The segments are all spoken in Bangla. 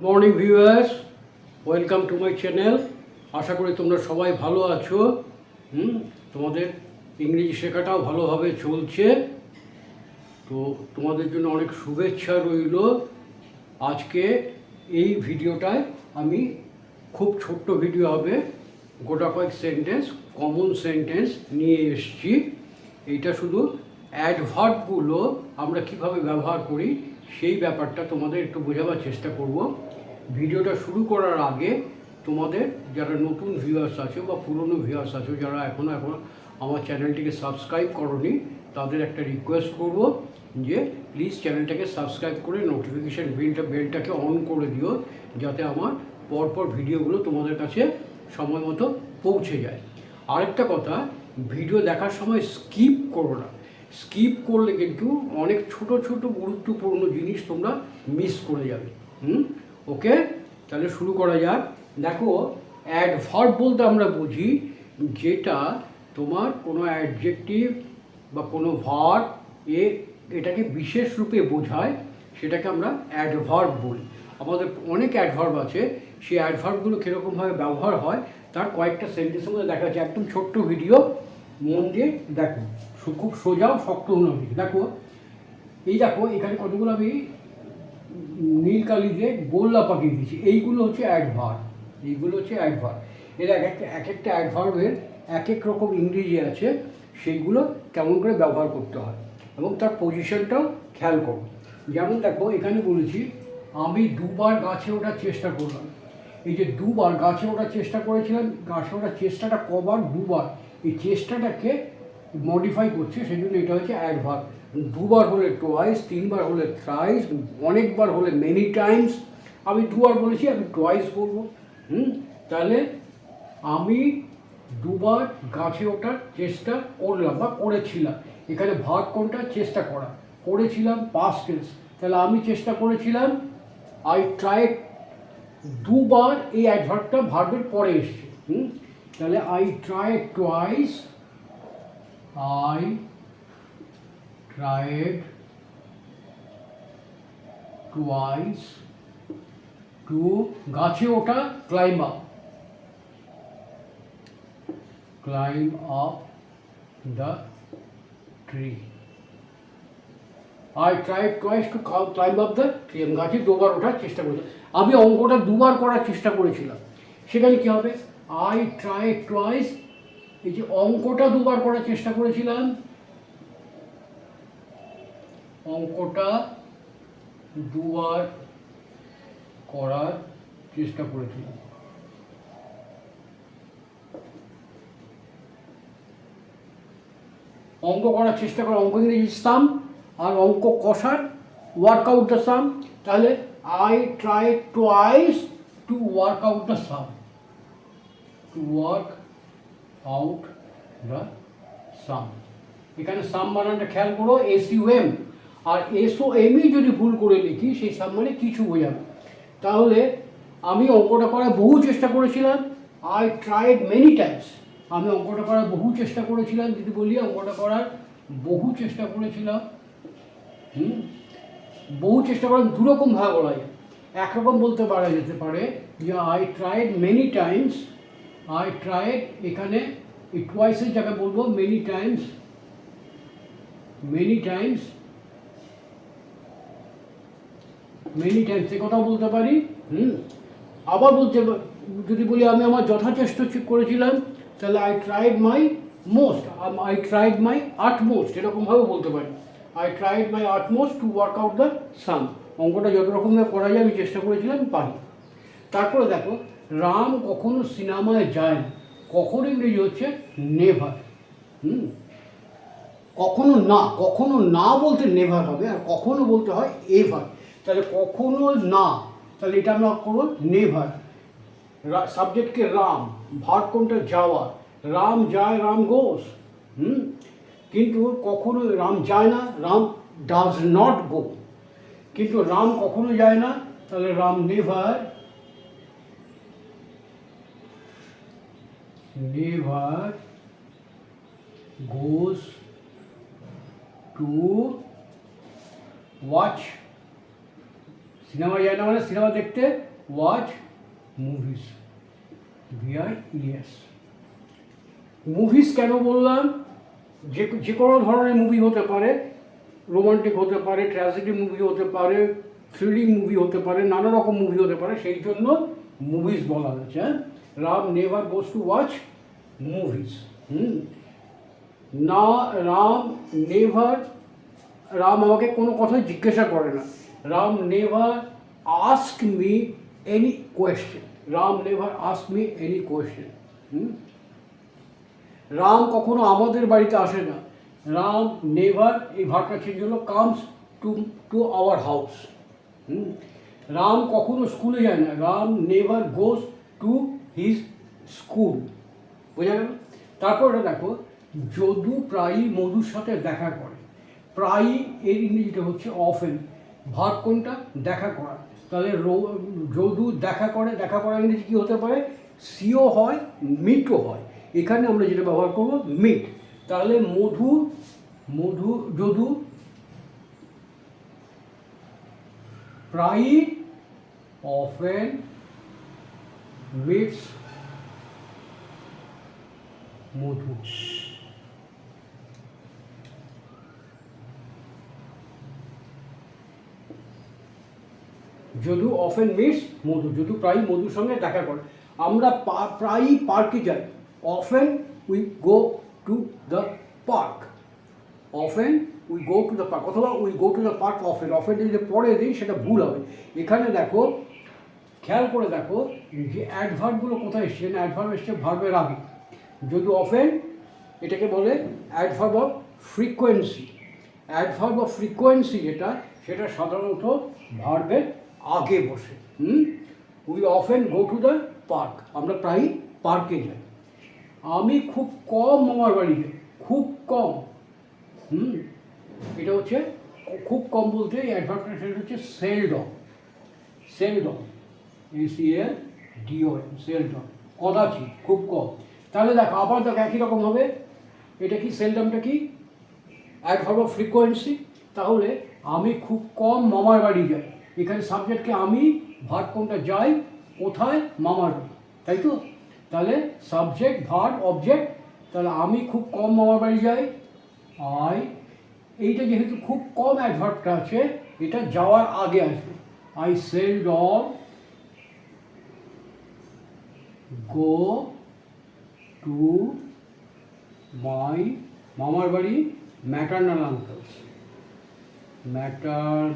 Morning viewers, welcome to my channel. আশা করি তোমরা সবাই ভালো আছো। তোমাদের ইংরেজি শেখাটাও ভালোভাবে চলছে, তো তোমাদের জন্য অনেক শুভেচ্ছা রইল। আজকে এই ভিডিওটায় আমি খুব ছোট্ট ভিডিও হবে, গোটা কয়েক সেন্টেন্স, কমন সেন্টেন্স নিয়ে এসেছি। এইটা শুধু অ্যাডভার্বগুলো আমরা কিভাবে ব্যবহার করি সেই ব্যাপারটা তোমাদের একটু বোঝাবার চেষ্টা করব। ভিডিওটা শুরু করার আগে তোমাদের যারা নতুন ভিউয়ার্স আছো বা পুরনো ভিউয়ার্স আছো, যারা এখনও আমার চ্যানেলটিকে সাবস্ক্রাইব করোনি, তাদের একটা রিকোয়েস্ট করব যে প্লিজ চ্যানেলটাকে সাবস্ক্রাইব করে নোটিফিকেশান বেলটাকে অন করে দিও, যাতে আমার পরপর ভিডিওগুলো তোমাদের কাছে সময় মতো পৌঁছে যায়। আরেকটা কথা, ভিডিও দেখার সময় স্কিপ করো না। স্কিপ করলে কিন্তু অনেক ছোট ছোট গুরুত্বপূর্ণ জিনিস তোমরা মিস করে যাবে। ওকে, তাহলে শুরু করা যাক। দেখো, অ্যাডভার্ব বলতে আমরা বুঝি যেটা তোমার কোনো অ্যাডজেক্টিভ বা কোনো ভার্ব এটাকে বিশেষ রূপে বোঝায়, সেটাকে আমরা অ্যাডভার্ব বলি। আমাদের অনেক অ্যাডভার্ব আছে, সেই অ্যাডভার্বগুলো কীরকমভাবে ব্যবহার হয় তার কয়েকটা সেন্টেন্সের মধ্যে দেখা যাচ্ছে। একদম ছোট্ট ভিডিও, মন দিয়ে দেখো, খুব সোজাও শক্ত নয়। দেখো, দেখো এখানে কতগুলো আমি নীল কালি দিয়ে গোল্লা পাকিয়ে দিয়েছি। এইগুলো হচ্ছে অ্যাডভার্ব, এর এক একটা অ্যাডভার্বের এক এক রকম ইংরেজি আছে, সেইগুলো কেমন করে ব্যবহার করতে হয় এবং তার পজিশনটাও খেয়াল করো। যেমন দেখো, এখানে বলেছি আমি দুবার গাছে ওঠার চেষ্টা করলাম। এই যে দুবার গাছে ওঠার চেষ্টা করেছিলাম, গাছে ওঠার চেষ্টাটা কবার? দুবার। এই চেষ্টাটাকে মডিফাই করছে, সেই জন্য এটা হচ্ছে অ্যাডভার্ব। দুবার হলে টোয়াইস, তিনবার হলে থ্রাইস, অনেকবার হলে মেনি টাইমস। আমি দুবার বলেছি, আমি টোয়াইস বলবো। তাহলে আমি দুবার গাছে ওঠার চেষ্টা করলাম বা করেছিলাম। এখানে ভার্ব কোনটা? চেষ্টা করা। করেছিলাম পাস্ট টেন্স, তাহলে আমি চেষ্টা করেছিলাম, আই ট্রাইড। দুবার এই অ্যাডভার্বটা ভার্বের পরে এসছে। তাহলে I tried twice, I tried twice to গাছে ওঠা, climb up the tree. I tried twice to climb up the tree. আমি গাছে দুবার ওঠার চেষ্টা করেছিলাম। আমি অঙ্কটা দুবার করার চেষ্টা করেছিলাম। সেখানে কি হবে? I tried twice, এই যে অঙ্কটা দুবার করার চেষ্টা করেছিলাম, অঙ্কটা দুবার করার চেষ্টা করেছিলাম। অঙ্ক করার চেষ্টা করা, অঙ্ক ইংরেজি সাম, আর অঙ্ক কষার ওয়ার্ক আউট দ্য সাম। তাহলে I tried twice to work out the sum, to work out the sum. এখানে সাম বানানটা খেয়াল করো, SUM। আর SOMই যদি ভুল করে লিখি, সেই সাম মানে কিছু বোঝাবে। তাহলে আমি অঙ্কটা করার বহু চেষ্টা করেছিলাম, আই ট্রাইড মেনি টাইমস। আমি অঙ্কটা করার বহু চেষ্টা করেছিলাম, যদি বলি অঙ্কটা করার বহু চেষ্টা করেছিলাম। বহু চেষ্টা করার দুরকমভাবে বলা যায়। একরকম বলতে পারা যেতে পারে যে I tried many times. I tried, এখানে এই টুয়াইসের জায়গায় বলবো many times, many times, many times, এ কথাও বলতে পারি। আবার বলতে, যদি বলি আমি আমার যথাচেষ্টা করেছিলাম, তাহলে I tried my most, I tried my utmost, এরকমভাবে বলতে পারি। I tried my utmost to work out the sum. অঙ্কটা যত রকমভাবে করা যায় আমি চেষ্টা করেছিলাম, পারি। তারপরে দেখো, রাম কখনো সিনেমায় যায় না। কখনো ইংরেজি হচ্ছে নেভার। কখনো না, কখনো না বলতে নেভার হবে, আর কখনো বলতে হয় এভার। তাহলে কখনো না, তাহলে এটা আমরা করবো নেভার। সাবজেক্টকে রাম, ভার্ব কোনটা? যাওয়া। রাম যায়, রাম গোস। কিন্তু কখনো রাম যায় না, রাম ডাজ নট গো। কিন্তু রাম কখনো যায় না, তাহলে Ram never, never goes to watch, cinema যায় না মানে সিনেমা দেখতে ওয়াচ মুভিজ, VIES। মুভিজ কেন বললাম? যে কোনো ধরনের মুভি হতে পারে, রোমান্টিক হতে পারে, ট্র্যাজেডি মুভি হতে পারে, থ্রিলিং মুভি হতে পারে, নানা রকম মুভি হতে পারে, সেই জন্য মুভিজ বলা হয়েছে। Ram never goes to watch movies. না, রাম আমাকে কোনো কথাই জিজ্ঞাসা করে না। Ram never ask me any question. Ram never ask me any question. Ram কখনো আমাদের বাড়িতে আসে না। রাম নেভার, এই ভার্বটা চেঞ্জ হলো, comes to our house. Ram কখনো স্কুলে যায় না। Ram never goes to his school. বোঝা গেল? তারপর এটা দেখো, যদু প্রায়ই মধুর সাথে দেখা করে। প্রায়ই এর ইংরেজিটা হচ্ছে অফেন। ভার্ব কোনটা? দেখা করা। তাহলে যদু দেখা করে, দেখা করা ইংরেজি কী হতে পারে? সিও হয়, মিটও হয়। এখানে আমরা যেটা ব্যবহার করব মিট। তাহলে যদু প্রায়ই, often, meets Madhu. Jadu often meets Madhu. Jadu প্রায়ই মধুর সঙ্গে দেখা করে। আমরা প্রায়ই পার্কে যাই। Often we go to the park. Often we go to the park, অথবা we go to the park often. Often যদি পরে দিই সেটা ভুল হবে। এখানে দেখো, খেয়াল করে দেখো যে অ্যাডভার্বগুলো কোথায় এসছে। অ্যাডভার্ব এসছে ভার্বের আগে। যদি অফেন, এটাকে বলে adverb of frequency. Adverb of frequency সেটা সাধারণত ভার্বের আগে বসে। We often go to the park, আমরা প্রায়ই পার্কে যাই। আমি খুব কম মামার বাড়ি যাই। খুব কম। এটা হচ্ছে খুব কম বলতে এই অ্যাডভার্বটা সেটা হচ্ছে সেলডম। সেলডম, SELDOM, সেলডম, কদাচিৎ, খুব কম। তাহলে দেখো, আবার দেখো একই রকম হবে। এটা কি? সেলডমটা কি? Adverb of frequency. তাহলে আমি খুব কম মামার বাড়ি যাই। এখানে সাবজেক্টকে আমি, ভার্ব কোনটা? যাই। কোথায়? মামার বাড়ি, তাই তো? তাহলে সাবজেক্ট, ভার্ব, অবজেক্ট। তাহলে আমি খুব কম মামার বাড়ি যাই, আই। এইটা যেহেতু খুব কম অ্যাডভার্বটা আছে, এটা যাওয়ার আগে আসবে। আই সেলডম গো টু মাই মামার বাড়ি, maternal uncle's.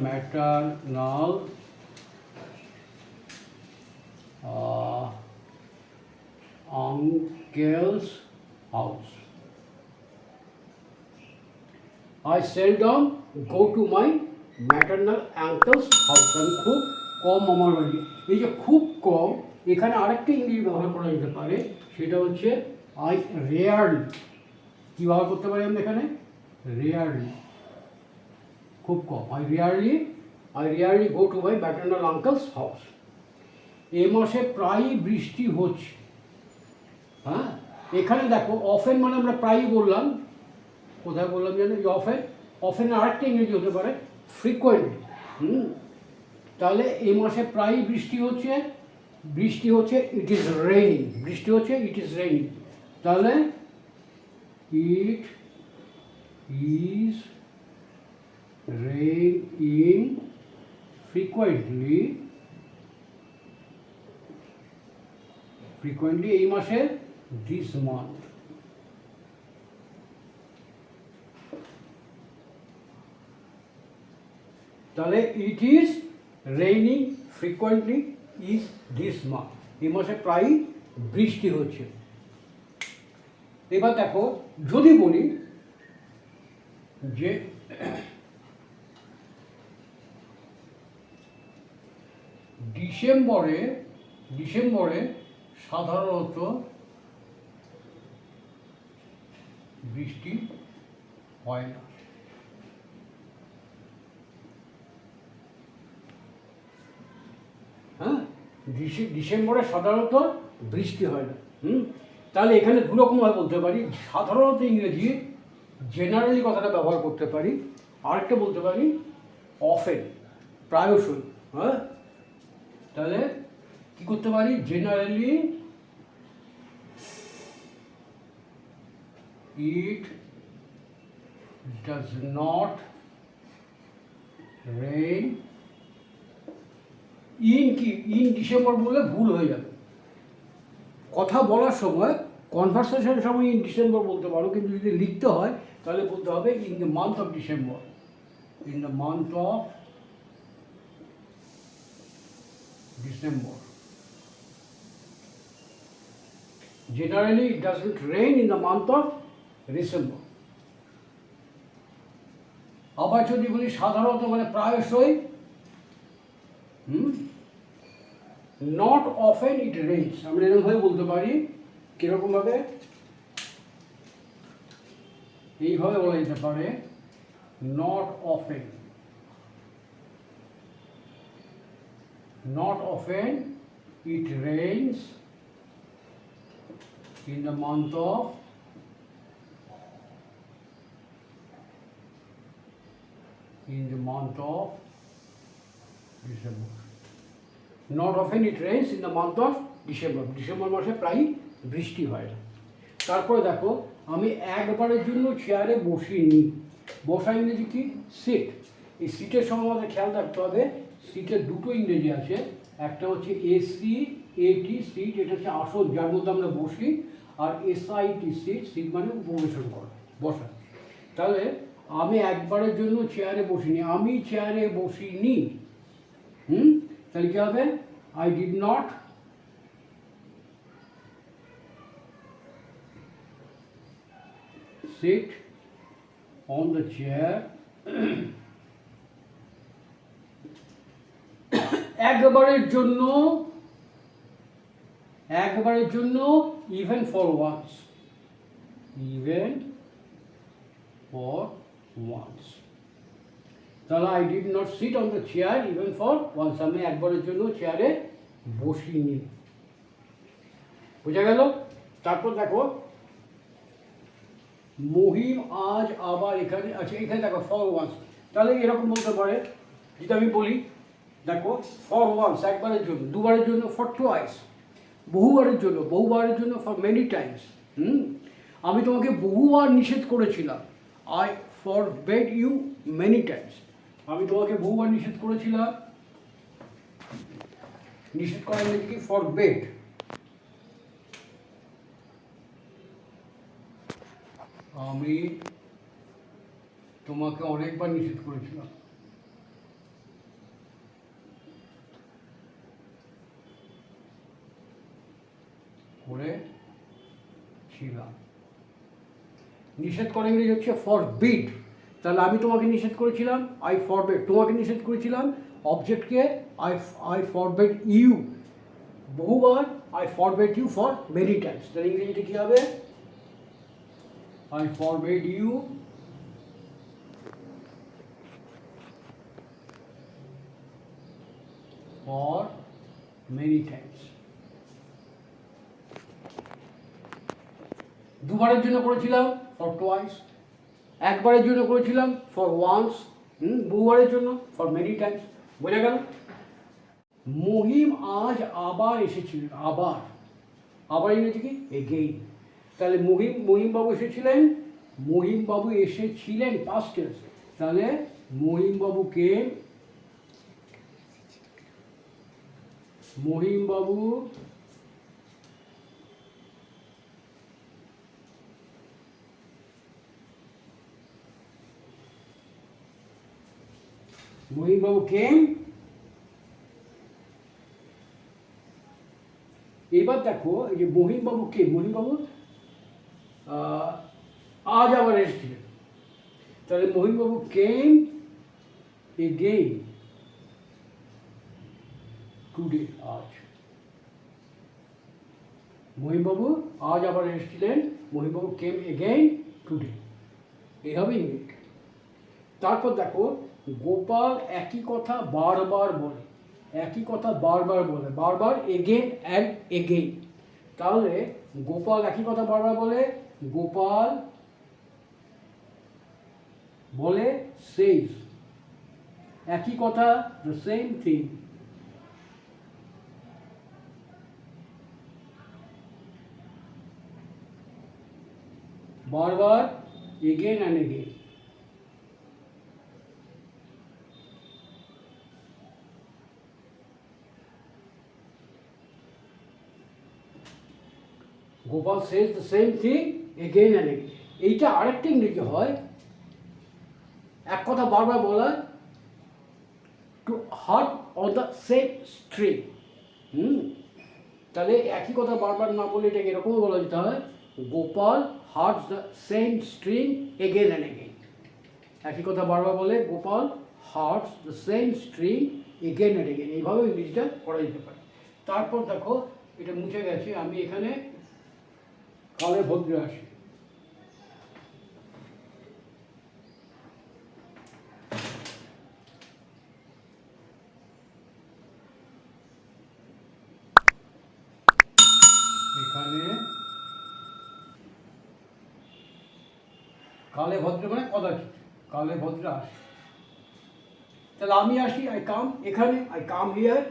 Maternal uncle's house. I seldom go to my maternal uncle's house. আমি খুব কম মামার বাড়ি। এই যে খুব কম, এখানে আরেকটা ইংরেজি ব্যবহার করা যেতে পারে, সেটা হচ্ছে আই রেয়ারলি। কী ব্যবহার করতে পারি আমরা এখানে? রেয়ারলি, খুব কম। I rarely go to my maternal uncle's house. এ মাসে প্রায়ই বৃষ্টি হচ্ছে। হ্যাঁ, এখানে দেখো, অফেন মানে আমরা প্রায়ই বললাম। কোথায় বললাম জানো? অফেন আরেকটা ইংরেজি হতে পারে ফ্রিকোয়েন্টলি। তাহলে এই মাসে প্রায়ই বৃষ্টি হচ্ছে। It is raining. বৃষ্টি হচ্ছে, ইট ইজ রেইনিং। তাহলে ইট ইজ রেইনিং ফ্রিকোয়েন্টলি এই মাসে, দিস মান্থ। তাহলে it is raining frequently is this month. এই মাসে প্রায়ই বৃষ্টি হচ্ছে। এবার দেখো, যদি বলি যে ডিসেম্বরে সাধারণত বৃষ্টি হয় না। হ্যাঁ, ডিসেম্বরে সাধারণত বৃষ্টি হয় না। তাহলে এখানে দুরকমভাবে বলতে পারি। সাধারণত ইংরেজি জেনারেলি কথাটা ব্যবহার করতে পারি। আরেকটা বলতে পারি অফেন, প্রায়শই। হ্যাঁ, তাহলে কি করতে পারি, generally it does not rain in December বলে ভুল হয়ে যাবে। কথা বলার সময় কনভারসেশনের সময় ইন ডিসেম্বর বলতে পারো, কিন্তু যদি লিখতে হয় তাহলে বলতে হবে in the month of December, in the month of December. Generally it doesn't rain in the month of December. আবার যদি বলি সাধারণত মানে প্রায়শই, নট অফেন ইট রেইনস, আমরা এরকমভাবে বলতে পারি। কীরকমভাবে, এইভাবে বলা যেতে পারে, not often, not often it rains in the month of December. Not often it rains in the month of December, December মাসে প্রায় বৃষ্টি হয় না। তারপরে দেখো, আমি একবারের জন্য চেয়ারে বসিনি, বসা ইংরেজি কি, সিট। এই সিটের সময় আমাদের খেয়াল রাখতে হবে, সিটের দুটো ইংরেজি আছে, একটা হচ্ছে এসি এটি সিট, এটা হচ্ছে আসন যার মধ্যে আমরা বসি, আর এসআইটি সিট, সিট মানে উপবেশন করা, বসা। তাহলে আমি একবারের জন্য চেয়ারে বসিনি, আমি চেয়ারে বসিনি, তাহলে কী হবে, I did not sit on the chair একবারের জন্য, একবারের জন্য, even for once, even for once। তাহলে I did not sit on the chair even for once, আমি একবারের জন্য চেয়ারে বসিনি। বোঝা গেল? তারপর দেখো, মহিম আজ আবার এখানে, আচ্ছা এখানে দেখো ফর ওয়ান্স, তাহলে এরকম বলতে পারে, যদি আমি বলি দেখো ফর ওয়ান্স একবারের জন্য, দুবারের জন্য ফর টুয়াইস, বহুবারের জন্য, বহুবারের জন্য ফর মেনি টাইমস। আমি তোমাকে বহুবার নিষেধ করেছিলাম, I forbade you many times, আমি তোমাকে বহুবার নিষেধ করেছিলাম। নিষেধ করা ইংরেজি কি, ফরবেড। আমি তোমাকে অনেকবার নিষেধ করেছিলাম। করেছিলাম, নিষেধ করা ইংরেজি হচ্ছে ফরবিড। তাহলে আমি তোমাকে নিষেধ করেছিলাম, আই ফরবেড, তোমাকে নিষেধ করেছিলাম, অবজেক্টকে আই ফরবেড ইউ, বহুবার, I forbade you for many times. তাহলে ইংরেজিতে কী হবে, I forbade you for many times। দুবারের জন্য করেছিলাম ফর টুয়াইস, একবারের জন্য করেছিলাম ফর ওয়ান্স, বহুবারের জন্য ফর মেনি টাইমস। বোঝা গেল? মহিম আজ আবার এসেছিলেন, আবার, আবার ইংরেজি কি, এগেইন। তাহলে মহিমবাবু এসেছিলেন, মহিমবাবু এসেছিলেন পাস্ট টেন্স, তাহলে মহিমবাবুকে, মহিমবাবু কেম। এবার দেখো, এই যে মহিমবাবু কে, মহিমবাবু আজ আবার এসেছিলেন, তাহলে মহিমবাবু কেম এগেইন টুডে, আজ। মহিমবাবু আজ আবার এসেছিলেন, মহিমবাবু কেম এগেইন টুডে, এইভাবে ইংরেজি। তারপর দেখো, গোপাল একই কথা বারবার বলে, একই কথা বারবার বলে, বারবার, এগেন অ্যান্ড এগেইন। তাহলে গোপাল একই কথা বারবার বলে, গোপাল বলে সেইজ, একই কথা, দ্য সেম থিং। বারবার, again and again. Gopal says the same thing again and again. এইটা আরেকটা ইংরেজি হয়, এক কথা বারবার বলা, to harp on the same string. তাহলে একই কথা বারবার না বলে এটাকে এরকমও বলা যেতে হয়, Gopal harps the same string again and again. একই কথা বারবার বলে Gopal harps the same string again and again, এইভাবে ইংরেজিটা করা যেতে পারে। তারপর দেখো এটা মুছে গেছে, আমি এখানে কালে ভদ্রে আসি। এখানে কালে ভদ্রে মানে কদাচিৎ, কালে ভদ্রে আসি। তাহলে আমি আসি, আই কাম, এখানে আই কাম হিয়ার।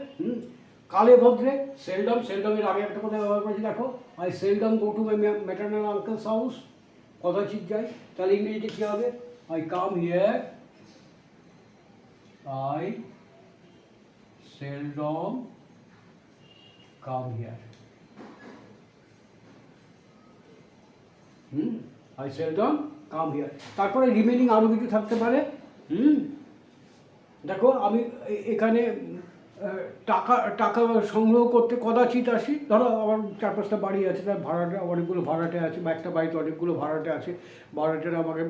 কালে ভদ্রে সেলডম, সেলডমের আগে একটা কথা ব্যবহার করেছি দেখো, I seldom go to my maternal uncle's house, কদাচিৎ যাই। তাহলে ইংরেজিতে কী হবে, I come here, I seldom come here. I seldom come here. তারপরে রিমেনিং আরও কিছু থাকতে পারে। দেখো আমি এখানে টাকা টাকা সংগ্রহ করতে কদাচিৎ আসি। ধরো আমার 4-5টা বাড়ি আছে, তার ভাড়াটা অনেকগুলো ভাড়াটে আছে, বা একটা বাড়িতে অনেকগুলো ভাড়াটে আছে, ভাড়াটেরা আমাকে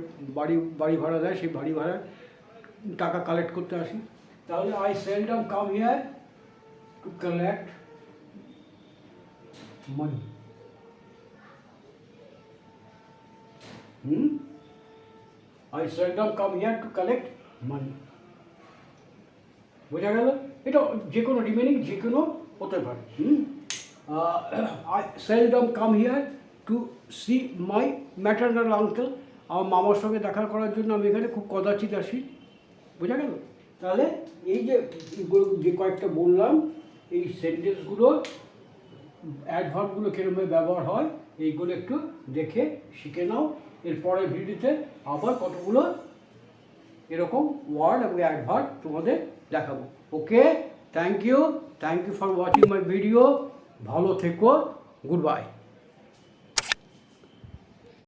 বাড়ি ভাড়া দেয়, সেই বাড়ি ভাড়া টাকা কালেক্ট করতে আসি। তাহলে I seldom come here to collect money. I seldom come here to collect money. বোঝা গেল? এটা যে কোনো রিমেনিং যে কোনো হতে পারে। I seldom come here to see my maternal uncle. আমার মামার সঙ্গে দেখা করার জন্য আমি এখানে খুব কদাচিৎ আসি। বোঝা গেল? তাহলে এই যে কয়েকটা বললাম, এই সেন্টেন্সগুলো অ্যাডভার্বগুলো কীরকমভাবে ব্যবহার হয় এইগুলো একটু দেখে শিখে নাও। এরপরে ভিডিওতে আবার কতগুলো এরকম ওয়ার্ড এবং অ্যাডভার্ব তোমাদের দেখাবো। Okay, thank you for watching my video. ভালো থেকো, গুড বাই।